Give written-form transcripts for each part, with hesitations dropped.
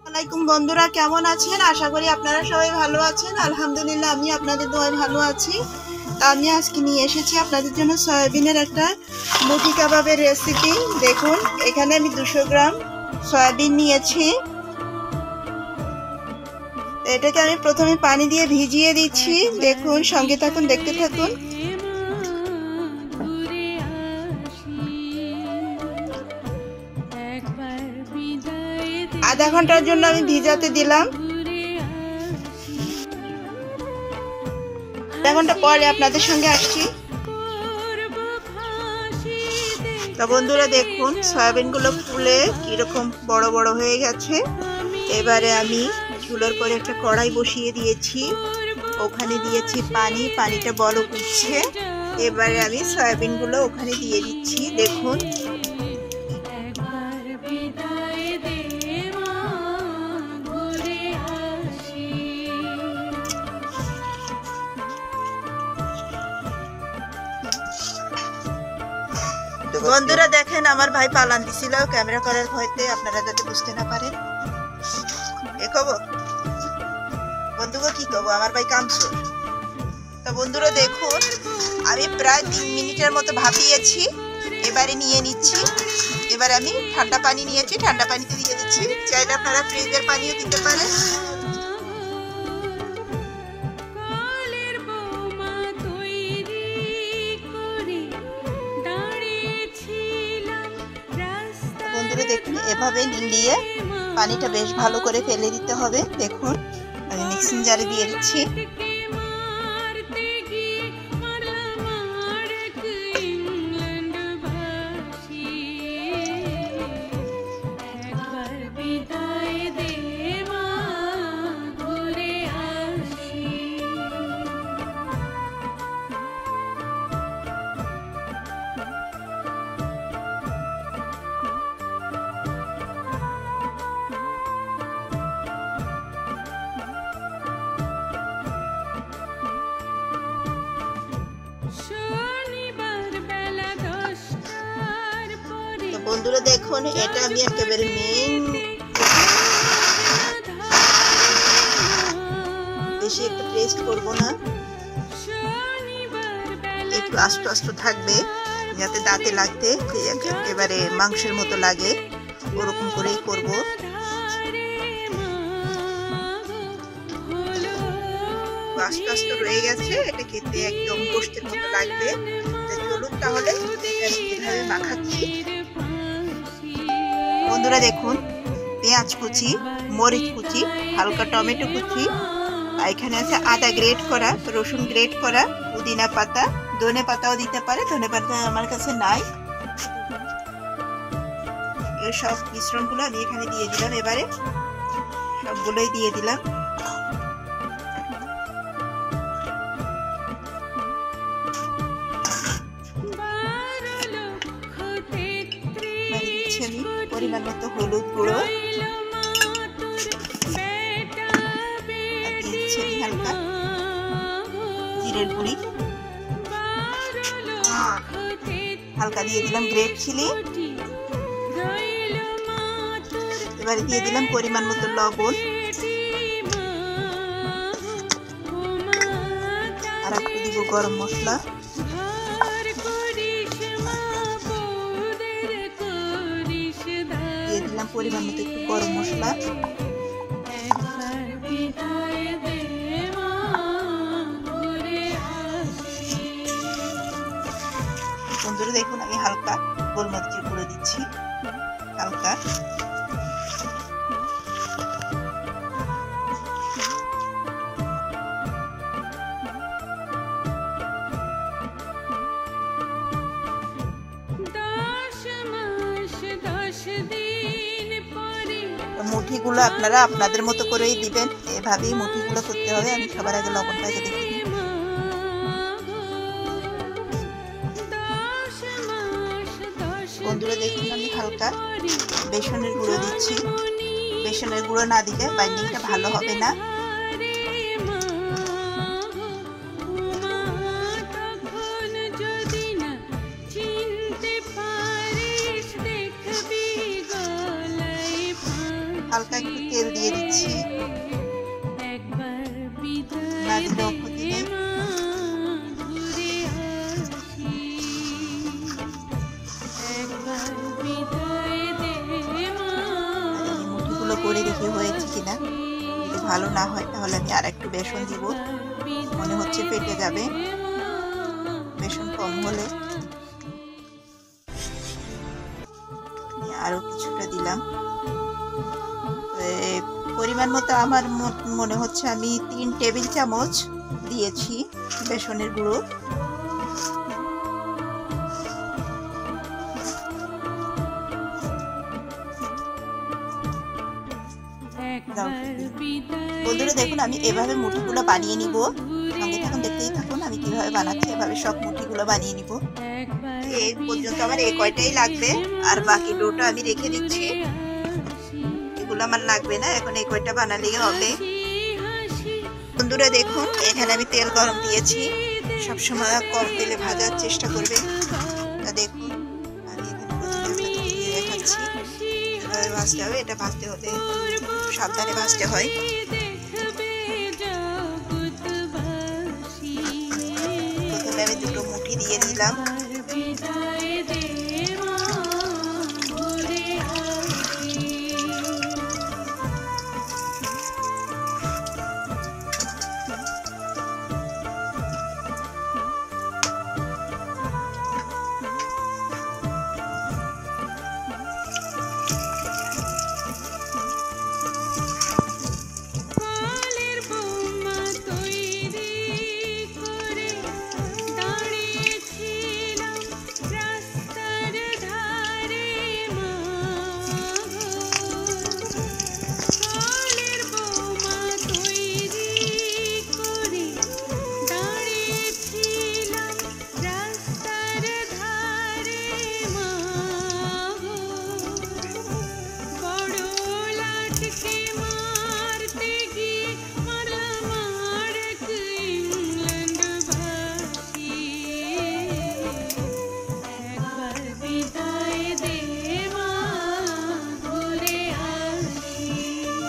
আসসালামাইকুম বন্ধুরা, কেমন আছেন? আশা করি আপনারা সবাই ভালো আছেন। আলহামদুলিল্লাহ, আমি আপনাদের দোয়ায় ভালো আছি। তা আমি আজকে নিয়ে এসেছি আপনাদের জন্য সয়াবিনের একটা মুঠি কাবাবের রেসিপি। দেখুন, এখানে আমি 200 গ্রাম সয়াবিন নিয়েছি। এটাকে আমি প্রথমে পানি দিয়ে ভিজিয়ে দিচ্ছি। দেখুন, সঙ্গে থাকুন, দেখতে থাকুন। আধা ঘন্টার জন্য আমি ভিজাতে দিলাম। আধা ঘন্টা পরে আপনাদের সঙ্গে আসছি। তা বন্ধুরা দেখুন, সয়াবিনগুলো ফুলে কিরকম বড় বড় হয়ে গেছে। এবারে আমি চুলার পরে একটা কড়াই বসিয়ে দিয়েছি, ওখানে দিয়েছি পানি। পানিটা বলক উঠছে। এবারে আমি সয়াবিনগুলো ওখানে দিয়ে দিচ্ছি। দেখুন, বন্ধুরা দেখেন, আমার ভাই পালান দিছিল ক্যামেরা করার ভয়তে, আপনারা যাতে বুঝতে না পারেন। এ কব বন্ধুগো, কি কব, আমার ভাই কামচোর। তো বন্ধুরা দেখুন, আমি প্রায় 3 মিনিটের মতো ভাপিয়েছি। এবারে নিয়ে নিচ্ছি। এবারে আমি ঠান্ডা পানি নিয়েছি, ঠান্ডা পানিতে দিয়ে দিচ্ছি। চাইলে আপনারা ফ্রিজের পানিও দিতে পারেন। বন্ধুরা দেখুন, এভাবে নিয়ে পানিটা বেশ ভালো করে ফেলে দিতে হবে। দেখুন, আমি মিক্সিং জারে দিয়ে দিচ্ছি। বন্ধুরা দেখুন, এটা আমি একেবারে মেন, বেশি একটু পেস্ট করবো না, একটু আস্ত আস্ত থাকবে যাতে দাঁতে লাগতে একেবারে মাংসের মতো লাগে, ওরকম করেই করব। আস্ত আস্ত রয়ে গেছে, এটা খেতে একদম গোশতের মতো লাগবে। চলুন তাহলে কিভাবে মাখাচ্ছি। বন্ধুরা দেখুন, পেঁয়াজ কুচি, মরিচ কুচি, হালকা টমেটো কুচি, আর এখানে আছে আদা গ্রেট করা, রসুন গ্রেট করা, পুদিনা পাতা, ধনে পাতাও দিতে পারে, ধনে পাতা আমার কাছে নাই। এই সব মিশ্রণগুলো আমি এখানে দিয়ে দিলাম। এবারে সবগুলোই দিয়ে দিলাম। আমি পরিমাণ মতো হলুদ গুঁড়ো দিয়েছি, হালকা জিরের গুঁড়ি, হালকা দিয়ে দিলাম গ্রেট চিলি। এবারে দিয়ে দিলাম পরিমাণ মতো লবণ, আর একটু দিব গরম মশলা। দিয়ে দিলাম পরিমাণ মতো একটু গরম মশলা। বন্ধুরা দেখুন, আমি হালকা গোলমরিচের গুঁড়ো দিচ্ছি, হালকা। মুঠিগুলো আপনারা আপনাদের মতো করেই দিবেন, এভাবেই মুঠিগুলো করতে হবে। আমি সবার আগে লবণটাকে দেখে নিই। বন্ধুরা দেখুন, আমি হালকা বেসনের গুঁড়ো দিচ্ছি। বেসনের গুঁড়ো না দিলে বাইন্ডিংটা ভালো হবে না। হালকা একটু তেল দিয়ে দিচ্ছি, না দিলেও ক্ষতি নেই। মুঠিগুলো করে দেখি হয়েছে কিনা, যদি ভালো না হয় তাহলে আমি আর একটু বেসন দিব, মনে হচ্ছে ফেটে যাবে। বেসন কম হলে আরো কিছুটা দিলাম। পরিমাণ মতো আমার মনে হচ্ছে আমি 3 টেবিল চামচ দিয়েছি বেসনের গুঁড়ো। বন্ধুরা দেখুন, আমি এভাবে মুঠিগুলো বানিয়ে নিব। সঙ্গে থাকুন, দেখতেই থাকুন আমি কিভাবে বানাচ্ছি। এভাবে সব মুঠিগুলো বানিয়ে নিব। এই পর্যন্ত আমার এই কয়টাই লাগবে, আর বাকি ডোটা আমি রেখে দিচ্ছি। এগুলো আমার লাগবে না, এখন এই কয়টা বানালেই হবে। বন্ধুরা দেখুন, এখানে আমি তেল গরম দিয়েছি। সবসময় কম তেলে ভাজার চেষ্টা করবে। তা দেখুন, আমি এখানে প্রথমে দিয়ে দেখাচ্ছি এভাবে ভাজতে হবে। এটা ভাজতে হলে সাবধানে ভাজতে হয়। প্রথমে আমি 2টো মুঠি দিয়ে দিলাম।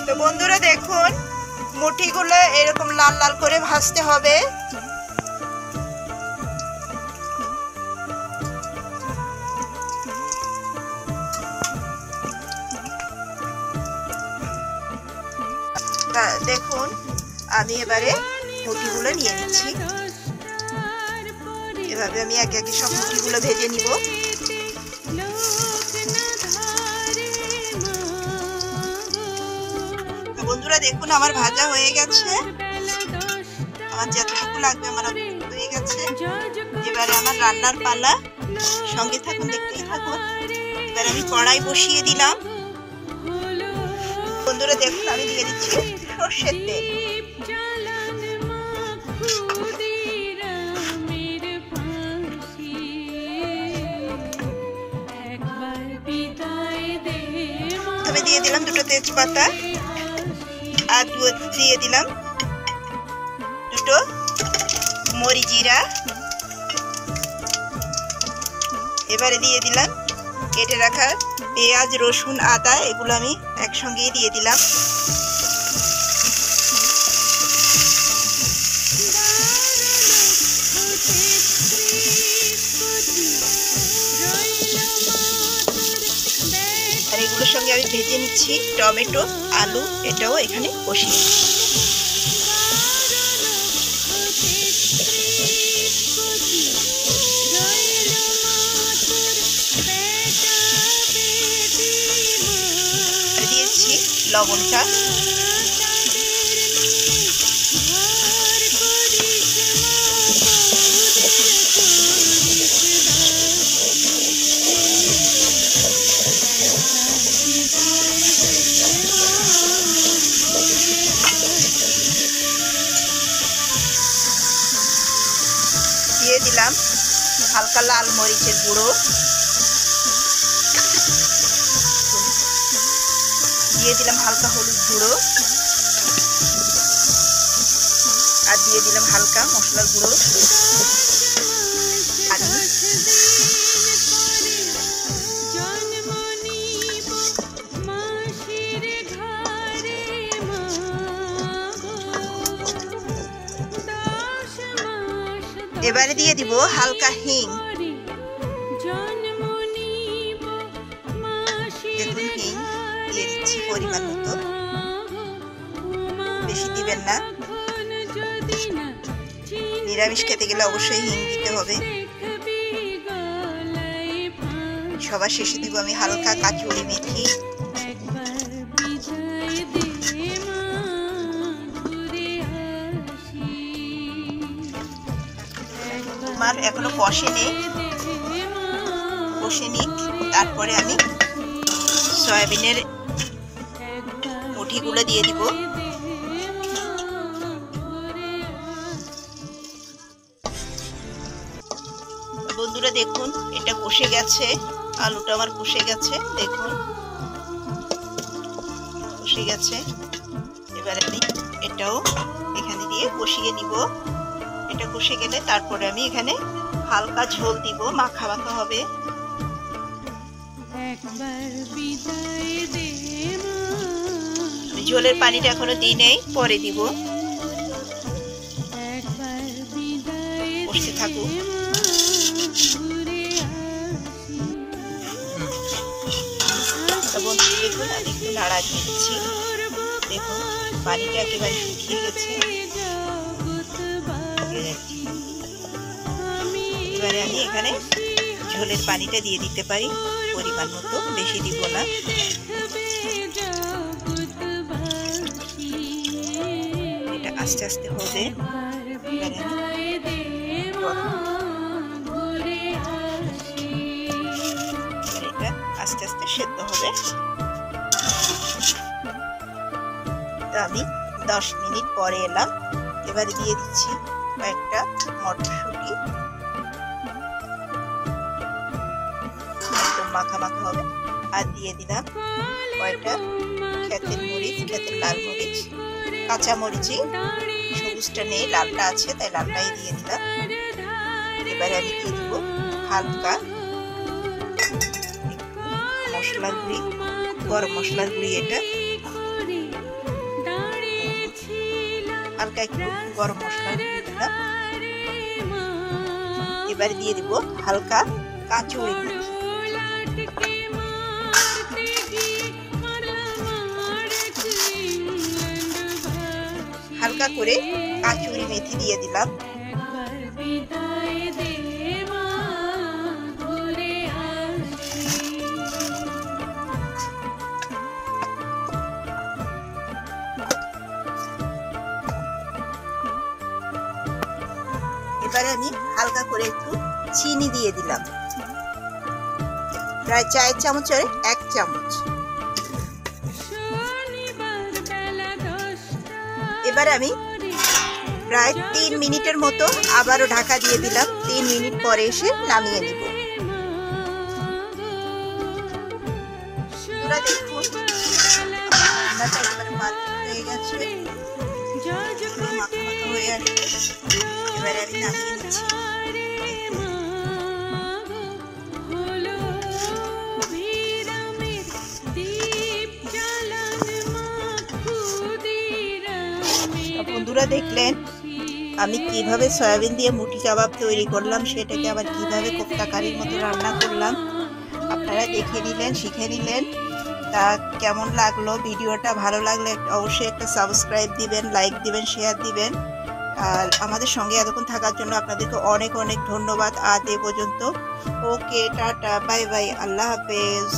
তো বন্ধুরা দেখুন, মুঠিগুলো এরকম লাল লাল করে ভাজতে হবে। দেখুন, আমি এবারে মুঠিগুলো নিয়ে নিচ্ছি। এভাবে আমি একে একে সব মুঠিগুলো ভেজে নিব। বন্ধুরা দেখুন, আমার ভাজা হয়ে গেছে। আমার যতটুকু লাগবে আমার হয়ে গেছে। এবারে আমার রান্নার পালা। সঙ্গে থাকুন, দেখতেই থাকুন। এবারে আমি কড়াই বসিয়ে দিলাম। বন্ধুরা দেখুন, আমি দিয়ে দিচ্ছি সরষের তেল। প্রথমে দিয়ে দিলাম 2টো তেজপাতা, আর দিয়ে দিলাম 2টো মরিচিরা। এবারে দিয়ে দিলাম কেটে রাখা পেঁয়াজ, রসুন, আদা, এগুলো আমি একসঙ্গেই দিয়ে দিলাম। আর এগুলোর সঙ্গে আমি ভেজে নিচ্ছি টমেটো, আলু, এটাও এখানে কষিয়ে। দিয়েছি লবণটা। দিয়ে দিলাম হালকা লাল মরিচের গুঁড়ো, দিয়ে দিলাম হালকা হলুদ গুঁড়ো, আর দিয়ে দিলাম হালকা মশলার গুঁড়ো। এবারে দিয়ে দিব হালকা হিং। দেখুন হিং দিয়ে দিচ্ছি পরিমাণ মতো, বেশি দিবেন না। নিরামিষ খেতে গেলে অবশ্যই হিং দিতে হবে। সবার শেষে দিব আমি হালকা কাঁচুরি মেথি। আমার এখনো কষে নেই, কষে নিক, তারপরে আমি সয়াবিনের মুঠিগুলো দিয়ে দিব। বন্ধুরা দেখুন এটা কষে গেছে, আলুটা আমার কষে গেছে, দেখুন কষে গেছে। এবারে আমি এটাও এখানে দিয়ে কষিয়ে নিব। এটা কষে গেলে তারপরে আমি এখানে হালকা ঝোল দিব, মাখা মাখা হবে। ঝোলের পানিটা এখনো দিই নেই, পরে দিব। কষতে থাকুক। দেখুন আমি একটু নাড়া দিচ্ছি, দেখুন পানিটা একেবারে শুকিয়ে গেছে। এবারে আমি এখানে ঝোলের পানিটা দিয়ে দিতে পারি পরিমাণ মতো, বেশি দিব না। এটা আস্তে আস্তে হবে। এটা আস্তে আস্তে সেদ্ধ হবে। তো আমি 10 মিনিট পরে এলাম। এবারে দিয়ে দিচ্ছি কয়েকটা মটরশুঁটি, একদম মাখা মাখা হবে। আর দিয়ে দিলাম কয়েকটা ক্ষেতের মরিচ, ক্ষেতের লাল মরিচ, কাঁচা মরিচই, সবুজটা নেই, লালটা আছে তাই লালটাই দিয়ে দিলাম। এবারে আমি দিয়ে দিব হালকা মশলার গুঁড়ি, গরম মশলার গুঁড়ি, এটা হালকা একটু গরম মশলার গুঁড়ি দিলাম। এবারে দিয়ে দিব হালকা কাঁচুরি মেথি। হালকা করে কাঁচুরি মেথি দিয়ে দিলাম। এবারে আমি হালকা করে একটু চিনি দিয়ে দিলাম, প্রায় 4 চামচের 1 চামচ। এবারে আমি প্রায় 3 মিনিটের মতো আবারও ঢাকা দিয়ে দিলাম। 3 মিনিট পরে এসে নামিয়ে নিব। দেখুন রান্নাটা এবারে পারফেক্ট হয়ে গেছে, মাখা মাখা হয়ে আসছে। এবারে আমি নামিয়ে নিচ্ছি। বন্ধুরা দেখলেন আমি কিভাবে সয়াবিন দিয়ে মুঠি কাবাব তৈরি করলাম, সেটাকে আবার কিভাবে কোপ্তা কারির মতো রান্না করলাম। আপনারা দেখে নিলেন, শিখে নিলেন। তা কেমন লাগলো ভিডিওটা? ভালো লাগলে অবশ্যই একটা সাবস্ক্রাইব দিবেন, লাইক দিবেন, শেয়ার দিবেন। আর আমাদের সঙ্গে এতক্ষণ থাকার জন্য আপনাদেরকে অনেক অনেক ধন্যবাদ। আজ এ পর্যন্ত। ওকে, টাটা, বাই বাই, আল্লাহ হাফেজ।